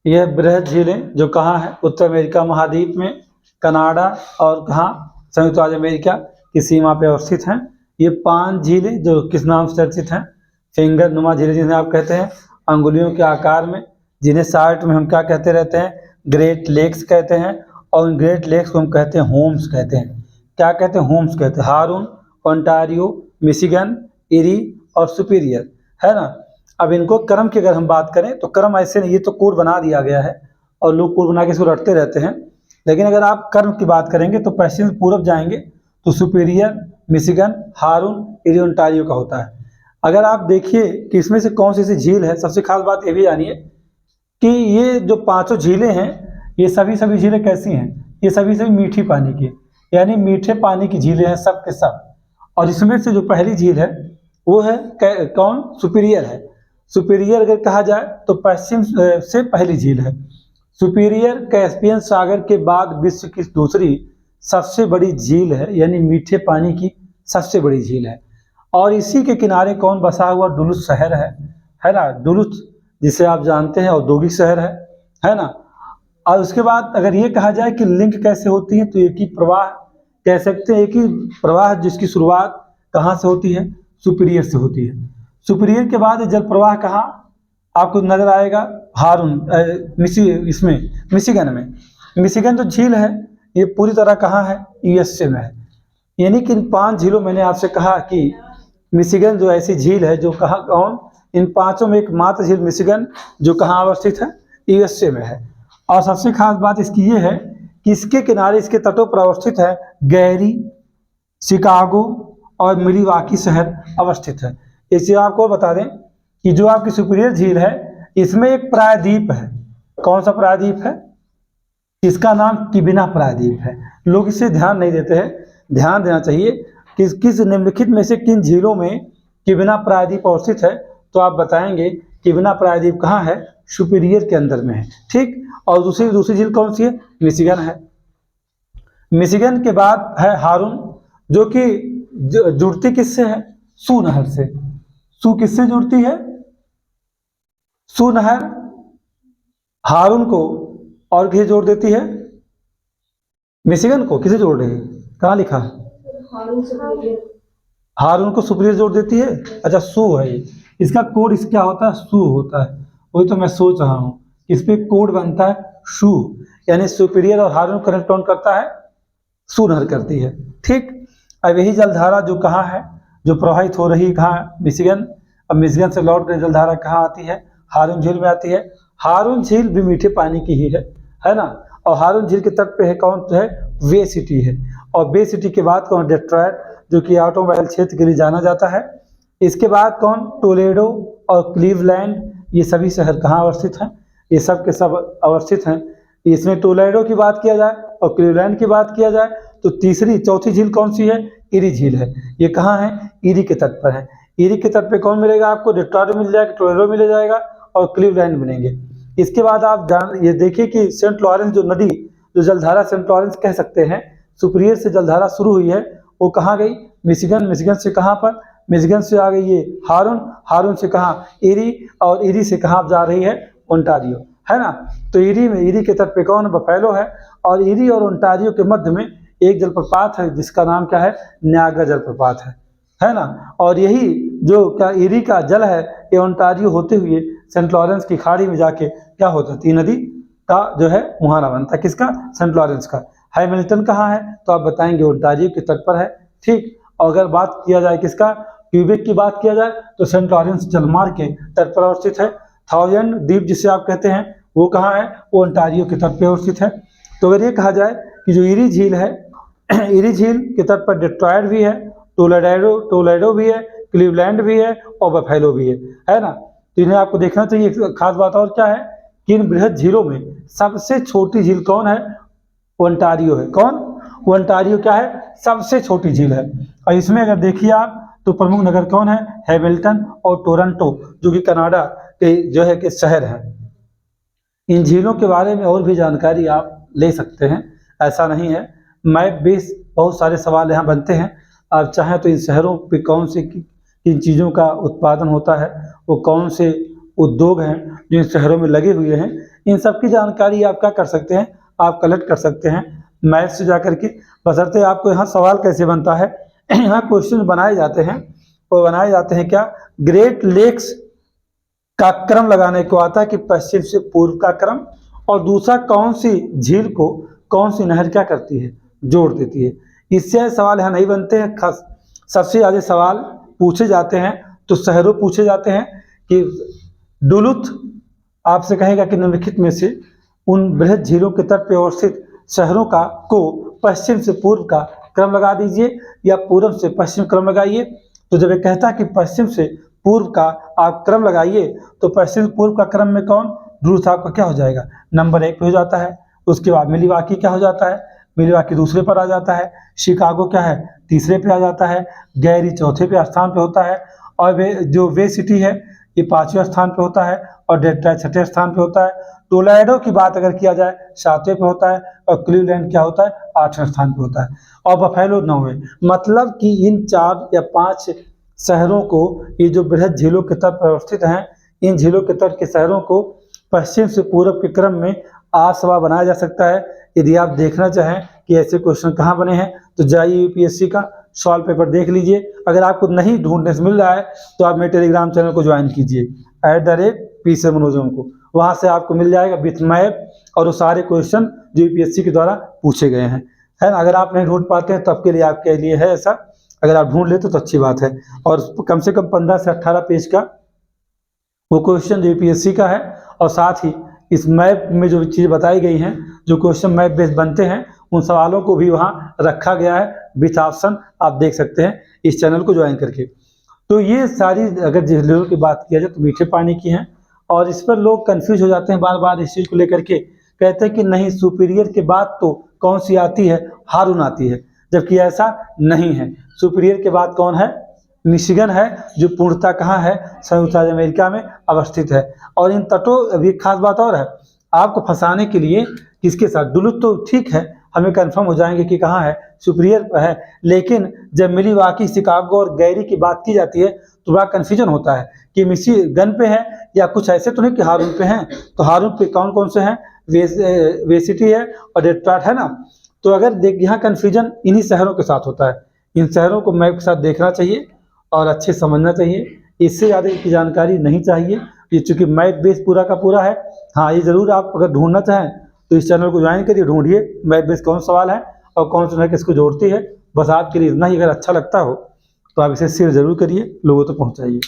यह बृहद झीलें जो कहाँ है, उत्तर अमेरिका महाद्वीप में, कनाडा और कहाँ, संयुक्त राज्य अमेरिका की सीमा पे अवस्थित हैं। ये 5 झीलें जो किस नाम से चर्चित हैं, फिंगर नुमा झीलें जिन्हें आप कहते हैं, अंगुलियों के आकार में, जिन्हें शॉर्ट में हम क्या कहते रहते हैं, ग्रेट लेक्स कहते हैं। और उन ग्रेट लेक्स को हम कहते हैं होम्स कहते हैं। क्या कहते हैं? होम्स कहते हैं। हारून, ओंटारियो, मिशिगन, इरी और सुपीरियर, है ना। अब इनको क्रम की अगर हम बात करें तो क्रम ऐसे नहीं, ये तो कोड बना दिया गया है और लोग कोड बना के इसको रटते रहते हैं। लेकिन अगर आप क्रम की बात करेंगे तो पश्चिम से पूरब जाएंगे तो सुपीरियर, मिशिगन, हारून, इरी, ओंटारियो का होता है। अगर आप देखिए कि इसमें से कौन सी सी झील है, सबसे खास बात ये भी जानिए कि ये जो 5 झीलें हैं, ये सभी झीलें कैसी हैं, ये सभी मीठी पानी की, यानी मीठे पानी की झीलें हैं सब के सब। और इसमें से जो पहली झील है वो है कौन? सुपीरियर है। सुपीरियर अगर कहा जाए तो पश्चिम से पहली झील है। सुपीरियर कैस्पियन सागर के बाद विश्व की दूसरी सबसे बड़ी झील है, यानी मीठे पानी की सबसे बड़ी झील है। और इसी के किनारे कौन बसा हुआ? डुलुथ शहर है ना। डुलुथ जिसे आप जानते हैं औद्योगिक शहर है ना। और उसके बाद अगर ये कहा जाए कि लिंक कैसे होती है तो एक ही प्रवाह कह सकते हैं, एक ही प्रवाह जिसकी शुरुआत कहाँ से होती है? सुपीरियर से होती है। सुपीरियर के बाद जल प्रवाह कहाँ आपको नजर आएगा? हारून, मिशिगन में। मिशिगन जो झील है ये पूरी तरह कहाँ है? यूएसए में है। यानी कि इन 5 झीलों, मैंने आपसे कहा कि मिशिगन जो ऐसी झील है जो कहाँ, कौन, इन 5 में एकमात्र झील मिशिगन जो कहाँ अवस्थित है? यूएसए में है। और सबसे खास बात इसकी ये है कि इसके किनारे, इसके तटों पर अवस्थित है गैरी, शिकागो और मिलवाकी शहर अवस्थित है। इसे आपको बता दें कि जो आपकी सुपीरियर झील है इसमें एक प्रायद्वीप है। कौन सा प्रायद्वीप है? इसका नाम किबिना प्रायद्वीप है। लोग इसे ध्यान नहीं देते हैं, ध्यान देना चाहिए कि किस निम्नलिखित में से किन झीलों में किबिना प्रायद्वीप अवस्थित है। तो आप बताएंगे किबिना प्रायद्वीप कहाँ है? सुपीरियर के अंदर में है, ठीक। और दूसरी झील कौन सी है? मिशिगन है। मिशिगन के बाद है हारून, जो कि जुड़ती किससे है? सू नहर से। सू किससे जुड़ती है? सू नहर हारून को और किसे जोड़ देती है? मिशिगन को किसे जोड़ रही है? कहाँ लिखा है? हारून को सुपीरियर जोड़ देती है। अच्छा, सू है ये, इसका कोड इस क्या होता है? सू होता है। वही तो मैं सोच रहा हूँ, इस पे कोड बनता है सू, यानी सुपीरियर और हारून कनेक्ट ऑन करता है, सू नहर करती है, ठीक। अब यही जलधारा जो कहाँ है, जो प्रवाहित हो रही कहाँ? मिशिगन। अब मिशिगन से लौट कर जलधारा कहाँ आती है? हारून झील में आती है। हारून झील भी मीठे पानी की ही है ना। और हारून झील के तट पे है कौन? तो है बे सिटी है। और बे सिटी के बाद कौन? डेट्रॉयट, जो कि ऑटोमोबाइल क्षेत्र के लिए जाना जाता है। इसके बाद कौन? टोलेडो और क्लीवलैंड, ये सभी शहर कहाँ अवस्थित हैं? ये सब के सब अवस्थित हैं। इसमें टोलेडो की बात किया जाए और क्लीवलैंड की बात किया जाए तो चौथी झील कौन सी है? इरी झील है। ये कहाँ है? इरी के तट पर है। इरी के तट पे कौन मिलेगा आपको? डेट्रॉयट मिल जाएगा, टोलेडो मिल जाएगा और क्लीवलैंड मिलेंगे। इसके बाद आप ये देखिए कि सेंट लॉरेंस जो नदी, जो जलधारा सेंट लॉरेंस कह सकते हैं, सुपीरियर से जलधारा शुरू हुई है, वो कहाँ गई? मिशिगन। मिशिगन से कहाँ पर? मिशिगन से आ गई ये हारून। हारून से कहाँ? इरी। और इरी से कहाँ जा रही है? ओंटारियो, है ना। तो इरी के तट पे कौन? बफेलो है। और इरी और ओंटारियो के मध्य में एक जलप्रपात है जिसका नाम क्या है? न्याग्रा जलप्रपात है ना। और यही जो क्या इरी का जल है ये ओंटारियो होते हुए सेंट लॉरेंस की खाड़ी में जाके क्या होता है? नदी का जो है मुहाना बनता है। किसका? सेंट लॉरेंस का। हैमिल्टन कहाँ है? तो आप बताएंगे ओंटारियो के तट पर है, ठीक। और अगर बात किया जाए किसका? क्यूबेक की बात किया जाए तो सेंट लॉरेंस जलमार्ग के तट पर अवस्थित है। थाउजेंड द्वीप जिसे आप कहते हैं वो कहाँ है? वो ओंटारियो के तट पर अवस्थित है। तो अगर ये कहा जाए कि जो इरी झील है, इरी झील के तट पर डेट्रॉयट भी है, टोलेडो भी है, क्लीवलैंड भी है और बफेलो भी है ना। तो इन्हें आपको देखना चाहिए। खास बात और क्या है कि इन बृहद झीलों में सबसे छोटी झील कौन है? ओंटारियो है। कौन? ओंटारियो क्या है? सबसे छोटी झील है। और इसमें अगर देखिए आप तो प्रमुख नगर कौन है? हैमिल्टन और टोरंटो, जो कि कनाडा के जो है कि शहर है। इन झीलों के बारे में और भी जानकारी आप ले सकते हैं, ऐसा नहीं है। मैप बेस बहुत सारे सवाल यहाँ बनते हैं। आप चाहें तो इन शहरों पे कौन से किन चीज़ों का उत्पादन होता है, वो कौन से उद्योग हैं जो इन शहरों में लगे हुए हैं, इन सब की जानकारी आप क्या कर सकते हैं, आप कलेक्ट कर सकते हैं मैथ से जाकर के। बशर्ते आपको यहाँ सवाल कैसे बनता है, यहाँ क्वेश्चन बनाए जाते हैं, वो बनाए जाते हैं क्या, ग्रेट लेक्स का क्रम लगाने को आता है कि पश्चिम से पूर्व का क्रम, और दूसरा कौन सी झील को कौन सी नहर क्या करती है, जोड़ देती है। इससे सवाल यहाँ नहीं बनते हैं। खास सबसे ज़्यादा सवाल पूछे जाते हैं तो शहरों पूछे जाते हैं कि डुलुथ आपसे कहेगा कि निम्नलिखित में से उन बृहद झीलों के तट पर अवस्थित शहरों का को पश्चिम से पूर्व का क्रम लगा दीजिए या पूर्व से पश्चिम क्रम लगाइए। तो जब ये कहता है कि पश्चिम से पूर्व का आप क्रम लगाइए, तो पश्चिम से पूर्व का क्रम में कौन, डुलुथ आपका क्या हो जाएगा, नंबर 1 पे हो जाता है। उसके बाद मिल्वॉकी क्या हो जाता है, मिल्वॉकी दूसरे पर आ जाता है। शिकागो क्या है, तीसरे पे आ जाता है। गैरी चौथे पे स्थान पे होता है। और वे सिटी है ये 5वें स्थान पे होता है। और डेट्रॉइट 6ठे स्थान पे होता है। टोलेडो की बात अगर किया जाए 7वें पे होता है। और क्लीवलैंड क्या होता है, 8वें स्थान पे होता है। और बफेलो 9वें। मतलब कि इन 4 या 5 शहरों को, ये जो बृहद झीलों के तट पर अवस्थित हैं, इन झीलों के तट के शहरों को पश्चिम से पूर्व के क्रम में आज सवाल बनाया जा सकता है। यदि आप देखना चाहें कि ऐसे क्वेश्चन कहाँ बने हैं तो जाइए यूपीएससी का सॉल्व पेपर देख लीजिए। अगर आपको नहीं ढूंढने से मिल रहा है तो आप मेरे टेलीग्राम चैनल को ज्वाइन कीजिए @PCManojam को, वहाँ से आपको मिल जाएगा विथ मैप और वो सारे क्वेश्चन जो यूपीएससी के द्वारा पूछे गए हैं, है ना। अगर आप नहीं ढूंढ पाते हैं तो आपके लिए आपके लिए है ऐसा, अगर आप ढूंढ लेते तो अच्छी बात है। और कम से कम 15 से 18 पेज का वो क्वेश्चन जो यूपीएससी का है, और साथ ही इस मैप में जो चीज़ बताई गई हैं, जो क्वेश्चन मैप बेस्ड बनते हैं, उन सवालों को भी वहाँ रखा गया है विथ ऑप्शन, आप देख सकते हैं इस चैनल को ज्वाइन करके। तो ये सारी अगर झीलों की बात किया जाए तो मीठे पानी की हैं, और इस पर लोग कंफ्यूज हो जाते हैं बार बार इस चीज़ को लेकर के, कहते हैं कि नहीं सुपीरियर के बाद तो कौन सी आती है, हारून आती है, जबकि ऐसा नहीं है। सुपीरियर के बाद कौन है, मिशिगन है, जो पूर्णतः कहाँ है, संयुक्त राज्य अमेरिका में अवस्थित है। और इन तटों, अभी खास बात और है, आपको फंसाने के लिए किसके साथ, डुलुथ तो ठीक है, हमें कंफर्म हो जाएंगे कि कहाँ है, सुपीरियर पर है, लेकिन जब मिल्वॉकी, शिकागो और गैरी की बात की जाती है तो बड़ा कन्फ्यूजन होता है कि मिशिगन पे है या कुछ ऐसे तो नहीं कि हारून पे हैं। तो हारून पे कौन कौन से हैं, वे सिटी है और डेट्रॉइट है ना। तो अगर देख यहाँ कन्फ्यूजन इन्हीं शहरों के साथ होता है। इन शहरों को मैप के साथ देखना चाहिए और अच्छे समझना चाहिए, इससे ज़्यादा की जानकारी नहीं चाहिए। ये चूँकि मैथ बेस पूरा का पूरा है। हाँ, ये ज़रूर आप अगर ढूंढना चाहें तो इस चैनल को ज्वाइन करिए, ढूंढिए मैथ बेस कौन सवाल है और कौन सा किसको जोड़ती है। बस आपके लिए इतना ही, अगर अच्छा लगता हो तो आप इसे शेयर ज़रूर करिए, लोगों तक पहुँचाइए।